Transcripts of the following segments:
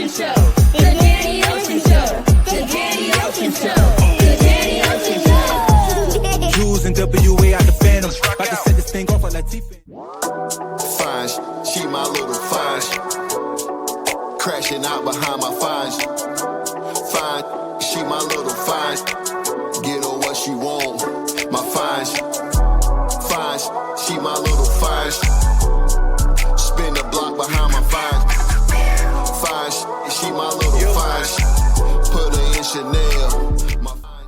Ocean Show. The Danny Ocean Show. The Danny Ocean Show. The Danny Ocean Show. Jules and WA out the Phantom. About to set this thing off like Latifah. Fine, she my little fine. Crashing out behind my fine. Fine, she my little fine. Get her what she want. My fine, fine, she my little fine. Spin the block behind my fine. Fine, she my little fine. Put her in Chanel.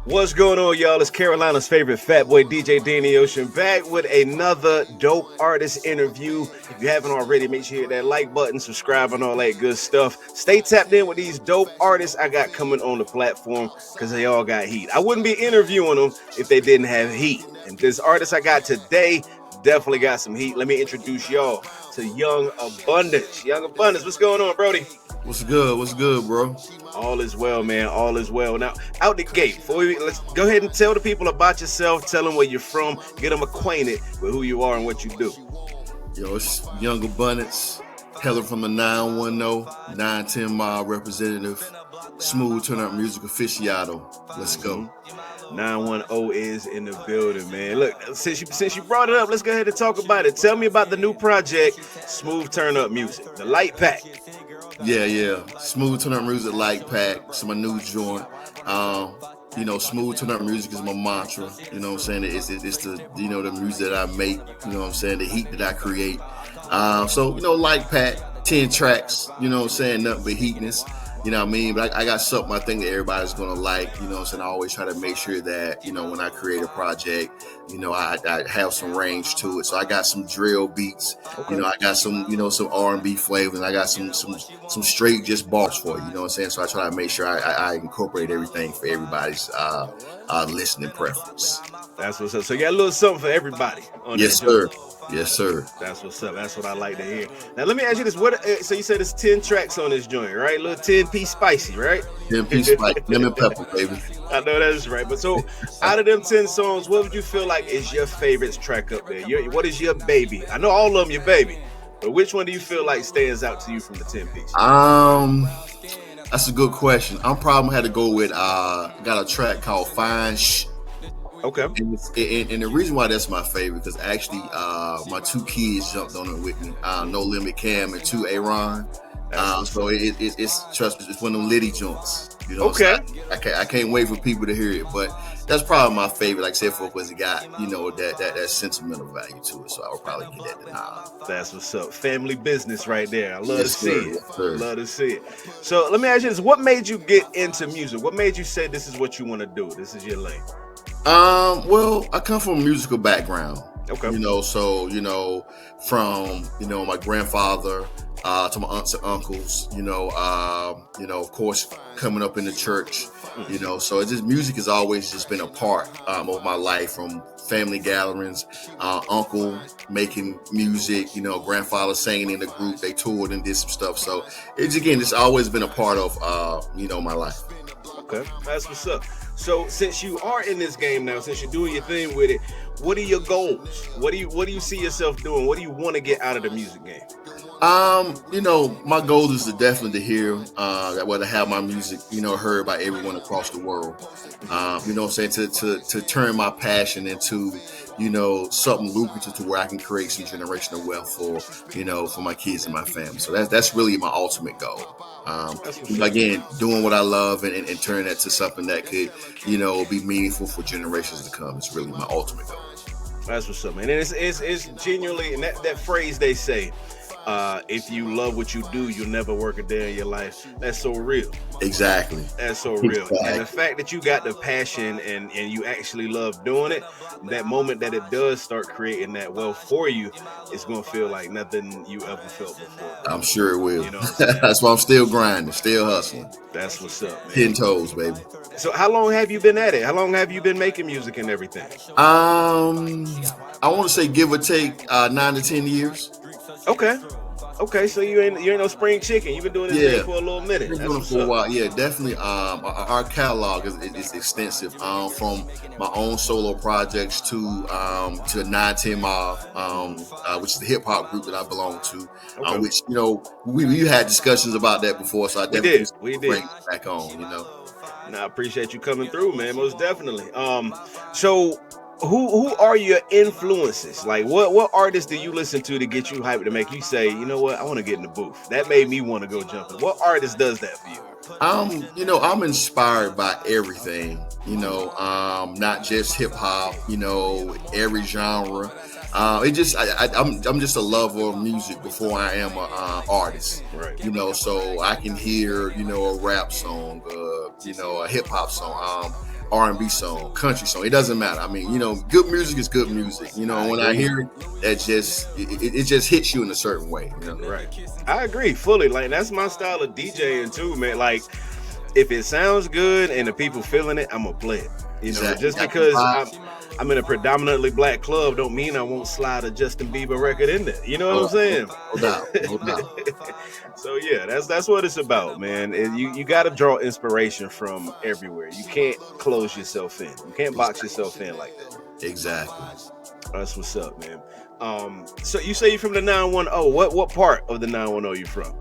What's going on, y'all? It's Carolina's favorite fat boy, DJ Danny Ocean, back with another dope artist interview. If you haven't already, make sure you hit that like button, subscribe, and all that good stuff. Stay tapped in with these dope artists I got coming on the platform because they all got heat. I wouldn't be interviewing them if they didn't have heat. And this artist I got today definitely got some heat. Let me introduce y'all to Young Abundance. Young Abundance, what's going on, Brody? What's good? What's good, bro? All is well, man. All is well. Now, out the gate, let's go ahead and tell the people about yourself. Tell them where you're from. Get them acquainted with who you are and what you do. Yo, it's Young Abundance, hailing from the 910, 9Ten Mobb representative, smooth turn-up music aficionado. Let's go. 910 is in the building, man. Look, since you brought it up, let's go ahead and talk about it. Tell me about the new project, Smooth Turn Up Music, the Lite Pack. Yeah. Smooth turn up music, Lite Pack. It's my new joint. Smooth turn up music is my mantra. You know what I'm saying? It's the the music that I make. You know what I'm saying? The heat that I create. Lite Pack, 10 tracks. You know what I'm saying? Nothing but heatness. You know what I mean? But I got something I think that everybody's gonna like. You know what I'm saying? I always try to make sure that when I create a project, I have some range to it. So I got some drill beats. Okay. I got some some R&B flavors. And I got some straight just bars for you. You know what I'm saying? So I try to make sure I incorporate everything for everybody's listening preference. That's what's up. So you got a little something for everybody. Yes, sir. Yes, sir. That's what's up. That's what I like to hear. Now, let me ask you this. So you said it's 10 tracks on this joint, right? A little 10-piece spicy, right? 10-piece spicy. Lemon pepper, baby. I know that's right. But so out of them 10 songs, what would you feel like is your favorite track up there? What is your baby? I know all of them your baby. But which one do you feel like stands out to you from the 10-piece? That's a good question. I'm probably had to go with got a track called Fine Shh. Okay. And the reason why that's my favorite, because actually my two kids jumped on it with me. No Limit Cam and 2 Aaron. So it's trust me, it's one of them litty joints. Okay. So I can't wait for people to hear it. But that's probably my favorite. Like I said, because it got that sentimental value to it. So I would probably get that to 9. That's what's up. Family business right there. I love to see it. Yes, sir. Love to see it. So let me ask you this: what made you get into music? What made you say this is what you want to do? This is your lane. Well, I come from a musical background. Okay. From my grandfather to my aunts and uncles. Of course, coming up in the church. So it's just music has always just been a part of my life, from family gatherings, uncle making music, grandfather singing in the group. They toured and did some stuff. So it's always been a part of my life. Okay, that's what's up. So since you are in this game now, since you're doing your thing with it, what are your goals? What do you see yourself doing? What do you want to get out of the music game? My goal is to definitely hear to have my music, heard by everyone across the world. To turn my passion into, something lucrative to where I can create some generational wealth for my kids and my family. So that's really my ultimate goal. Again, doing what I love and turn that to something that could, be meaningful for generations to come. It's really my ultimate goal. That's what's up, man. And it's genuinely, and that phrase they say, if you love what you do, you'll never work a day in your life. That's so real. Exactly. That's so real. Exactly. And the fact that you got the passion and you actually love doing it, that moment that it does start creating that wealth for you, it's going to feel like nothing you ever felt before. I'm sure it will. That's why I'm still grinding, still hustling. That's what's up, man. 10 toes, baby. So how long have you been at it? How long have you been making music and everything? I want to say give or take 9 to 10 years. Okay. Okay, so you ain't no spring chicken. You've been doing this thing for a little minute. Been That's doing it what's for a up. while. Yeah, definitely. Our catalog is extensive. From my own solo projects to 9Ten Mobb, which is the hip hop group that I belong to. Okay. Which we had discussions about that before, so I definitely We bring did. it back on. And I appreciate you coming through, man. Most definitely. So who are your influences? Like what artists do you listen to get you hyped to make you say, you know what, I want to get in the booth? That made me want to go jumping. What artist does that for you? I'm inspired by everything, not just hip hop, every genre. I'm just a lover of music before I am a artist, Right. So I can hear, a rap song, a hip hop song, R&B song, country song. It doesn't matter. I mean, good music is good music. When I hear it, it just hits you in a certain way. Right. I agree fully. Like that's my style of DJing too, man. Like if it sounds good and the people feeling it, I'm gonna play it. Exactly. Just because I'm in a predominantly black club don't mean I won't slide a Justin Bieber record in there. You know what I'm saying? No doubt. So yeah, that's what it's about, man. You got to draw inspiration from everywhere. You can't close yourself in. You can't box yourself in like that. Exactly. That's what's up, man. So you say you're from the 910. What part of the 910 you from?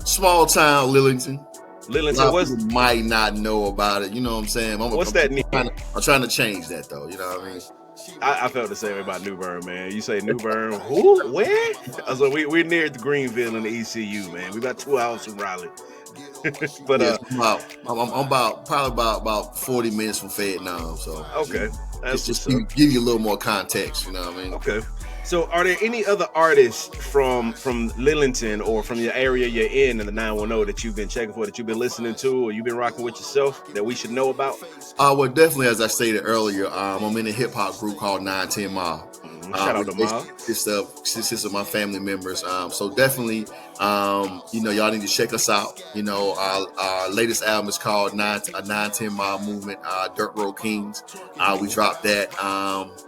Small town Lillington. Lillington. A lot of people might not know about it. You know what I'm saying? I'm trying to change that though. You know what I mean? I felt the same way about New Bern, man. You say New Bern, who? Where? So we're near the Greenville and the ECU, man. We about 2 hours from Raleigh. But I'm about 40 minutes from Vietnam. So okay, that's just what's give you a little more context. You know what I mean? Okay. So are there any other artists from Lillington or from the area you're in the 910 that you've been checking for, that you've been listening to, or you've been rocking with yourself that we should know about? Well, definitely, as I stated earlier, I'm in a hip hop group called 9Ten Mobb. Shout out to Mob. Consists of my family members. So definitely, y'all need to check us out. Our latest album is called 910 Mobb Movement, Dirt Road Kings. We dropped that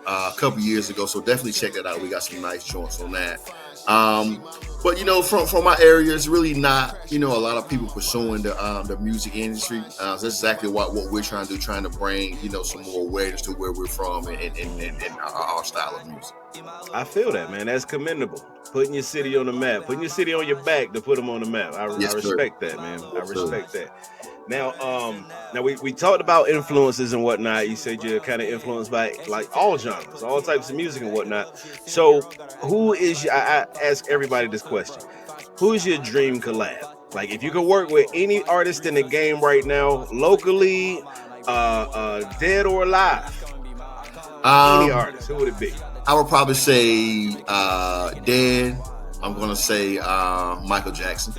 a couple years ago, so definitely check that out. We got some nice joints on that. But from my area, it's really not a lot of people pursuing the music industry. That's exactly what we're trying to do, trying to bring some more awareness to where we're from and our style of music. I feel that, man. That's commendable. Putting your city on the map, putting your city on your back to put them on the map. I respect that, man. I respect that. Now, we talked about influences and whatnot. You said you're kind of influenced by like all genres, all types of music and whatnot. So, I ask everybody this question: who is your dream collab? Like, if you could work with any artist in the game right now, locally, dead or alive, any artist, who would it be? I would probably say dead. I'm gonna say Michael Jackson.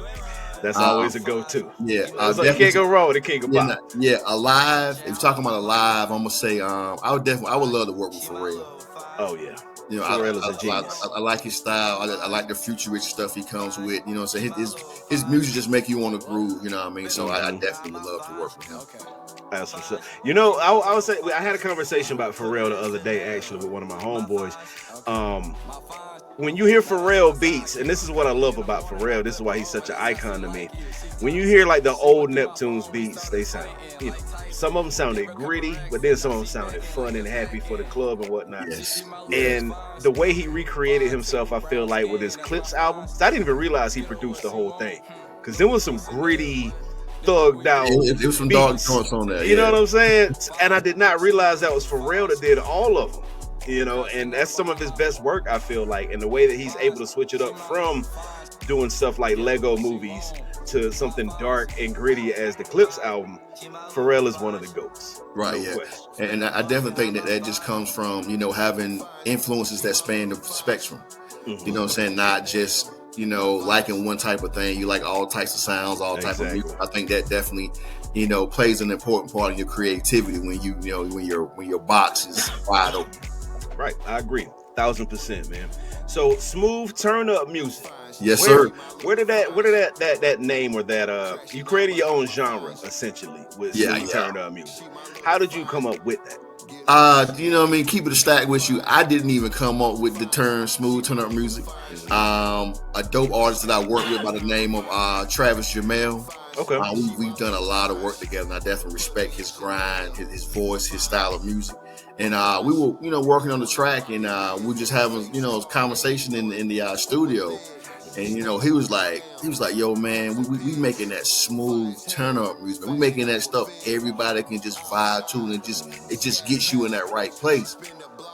That's always a go-to. Yeah, you can't go wrong with the king of pop. Alive. If you're talking about alive, I'm gonna say I would love to work with Pharrell. Oh yeah, Pharrell is a genius. I like his style. I like the futuristic stuff he comes with. So his music just make you want to groove. You know what I mean? So I definitely would love to work with him. That's what's up. I would say I had a conversation about Pharrell the other day actually with one of my homeboys. When you hear Pharrell beats, and this is what I love about Pharrell, this is why he's such an icon to me. When you hear like the old Neptunes beats, they sound, some of them sounded gritty, but then some of them sounded fun and happy for the club and whatnot. Yes. And the way he recreated himself, I feel like with his Clips album, I didn't even realize he produced the whole thing, because there was some gritty, thugged out. It was some dark joints on there. You know what I'm saying? And I did not realize that was Pharrell that did all of them. And that's some of his best work, I feel like, and the way that he's able to switch it up from doing stuff like Lego movies to something dark and gritty as the Clips album. Pharrell is one of the GOATs. Right, no yeah. And I definitely think that just comes from, having influences that span the spectrum. Mm-hmm. You know what I'm saying? Not just, liking one type of thing. You like all types of sounds, all types of music. I think that definitely, plays an important part in your creativity when when your box is wide open. Right, I agree, 1000%, man. So smooth turn up music. Yes, sir. Where did that name or that you created your own genre essentially with smooth turn up music? How did you come up with that? You know what I mean? Keep it a stack with you. I didn't even come up with the term smooth turn up music. A dope artist that I work with by the name of Travis Jamel. Okay. We've done a lot of work together, and I definitely respect his grind, his voice, his style of music. And we were, working on the track, and we were just having, a conversation in the studio. And he was like, yo, man, we making that smooth turn up music. We making that stuff everybody can just vibe to, and it just gets you in that right place.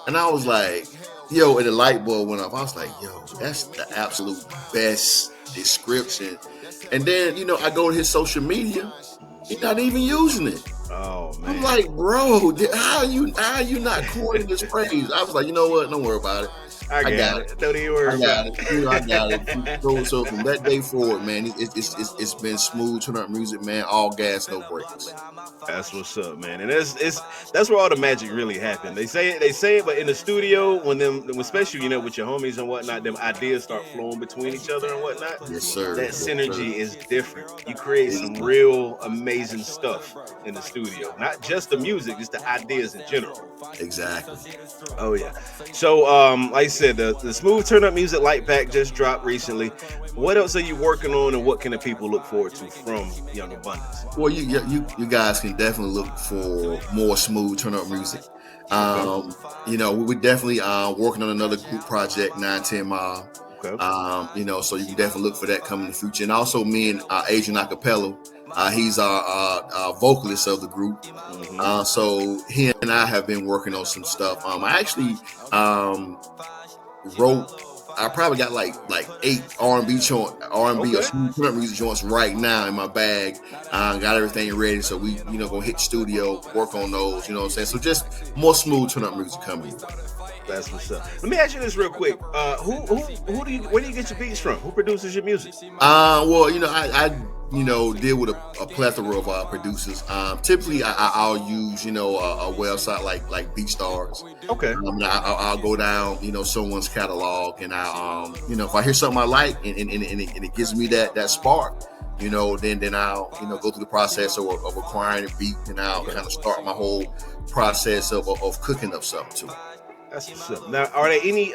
And I was like, yo, and the light bulb went off. I was like, yo, that's the absolute best description. And then, I go to his social media, he's not even using it. Oh man. I'm like, bro, how are you not coining this phrase? I was like, you know what? Don't worry about it. I got it. Don't even worry about it. I got it. So from that day forward, man, it's been smooth turn up music, man. All gas, no brakes. That's what's up, man. And that's where all the magic really happened. They say it, but in the studio, when especially with your homies and whatnot, them ideas start flowing between each other and whatnot. Yes, sir. That synergy is different. You create some real amazing stuff in the studio. Not just the music, just the ideas in general. Exactly. Oh yeah. So like I said, the smooth turn up music light pack just dropped recently. What else are you working on, and what can the people look forward to from Young Abundance? Well, you guys can definitely look for more smooth turn up music. We're definitely working on another group project, 9Ten Mobb. Okay. So you can definitely look for that coming in the future. And also me and Adrian Acapello, he's our vocalist of the group. Mm-hmm. So he and I have been working on some stuff. I actually I probably got like 8 R&B or smooth turn up music joints right now in my bag. Got everything ready, so we gonna hit the studio, work on those. You know what I'm saying? So just more smooth turn up music coming. That's what's up. Let me ask you this real quick. Where do you get your beats from? Who produces your music? Well, I deal with a plethora of producers. Typically, I'll use a website like BeatStars. Okay. I'll go down someone's catalog, and if I hear something I like and it gives me that spark, then I'll go through the process of acquiring a beat, and I'll kind of start my whole process of cooking up something to it. That's what's up. Now, are there any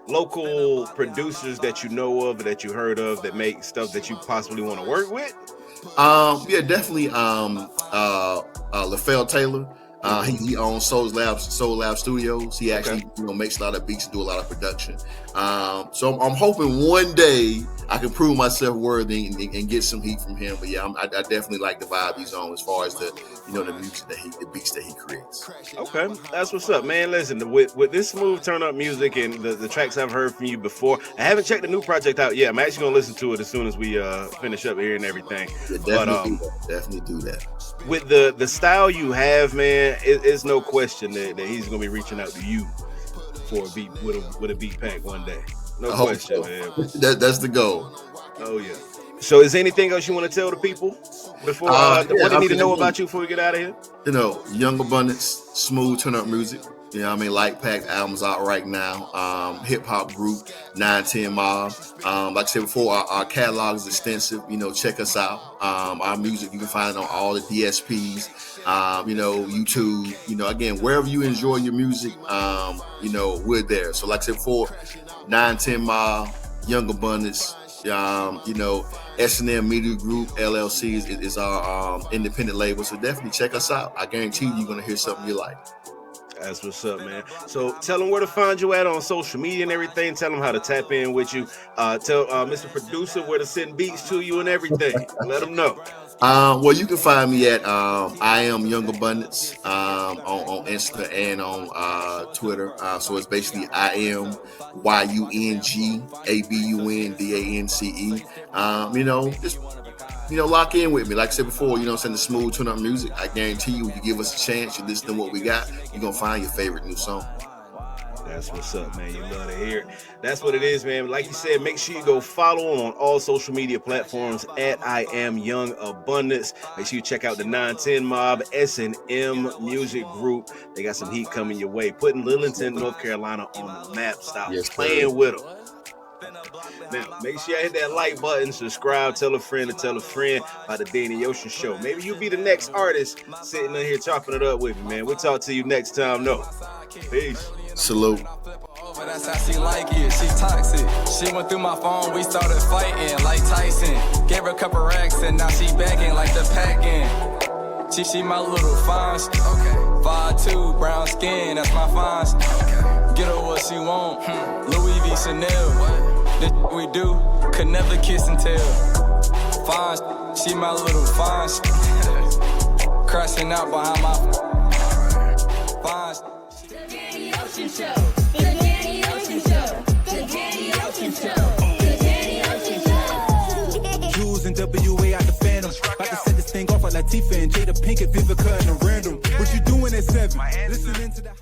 local producers that you know of, that you heard of, that make stuff that you possibly want to work with? Yeah, definitely. LaFell Taylor. He owns Soul Lab Studios. He actually makes a lot of beats and do a lot of production. So I'm hoping one day I can prove myself worthy and get some heat from him. But yeah, I definitely like the vibe he's on as far as the music the beats that he creates. Okay, that's what's up, man. Listen, with this smooth turn up music and the tracks I've heard from you before, I haven't checked the new project out yet. I'm actually gonna listen to it as soon as we finish up here and everything. Yeah, definitely do that. With the style you have, man, it's no question that he's gonna be reaching out to you for a beat with a beat pack one day. No question, man. That's the goal. Oh yeah. So, is there anything else you want to tell the people before what they need to know about you before we get out of here? Young Abundance, smooth turn up music. Light pack albums out right now. Hip hop group 9Ten Mobb. Like I said before, our catalog is extensive. Check us out. Our music you can find on all the DSPs. YouTube. Again, wherever you enjoy your music, we're there. So like I said before, 9Ten Mobb, Young Abundance. S&M Media Group LLC is our independent label. So definitely check us out. I guarantee you're gonna hear something you like. That's what's up, man. So tell them where to find you at on social media and everything. Tell them how to tap in with you. Tell Mr. Producer where to send beats to you and everything. Let them know. Well, you can find me at I am Young Abundance on Insta and on Twitter. So it's basically I am YUNGABUNDANCE. Just lock in with me. Like I said before, send the smooth turn up music. I guarantee you give us a chance, you listen to what we got, you're gonna find your favorite new song. That's what's up, man. You love to hear it. That's what it is, man. Like you said, make sure you go follow him on all social media platforms at I Am Young Abundance. Make sure you check out the 9Ten Mobb S&M Music Group. They got some heat coming your way. Putting Lillington, North Carolina on the map. Stop playing with them. Now, make sure you hit that like button, subscribe, tell a friend to tell a friend about the Danny Ocean Show. Maybe you'll be the next artist sitting in here chopping it up with me, man. We'll talk to you next time, though. Peace. Salute. That's how she like it, she toxic. She went through my phone, we started fighting like Tyson. Gave her a couple racks and now she begging like the packing. She my little fine, okay. 5'2", brown skin, that's my fine. Get her what she want, Louis V, Chanel. This we do, could never kiss and tell. Fine, she my little fine. Crashing out behind my fine. The Danny Ocean Show. The Danny Ocean Show. The Danny Ocean Show. The Danny Ocean Show. Jules and WA out the Phantom. About to set this thing off like Latifah and Jada Pinkett, Vivica and a random. What you doing at 7? Listening to the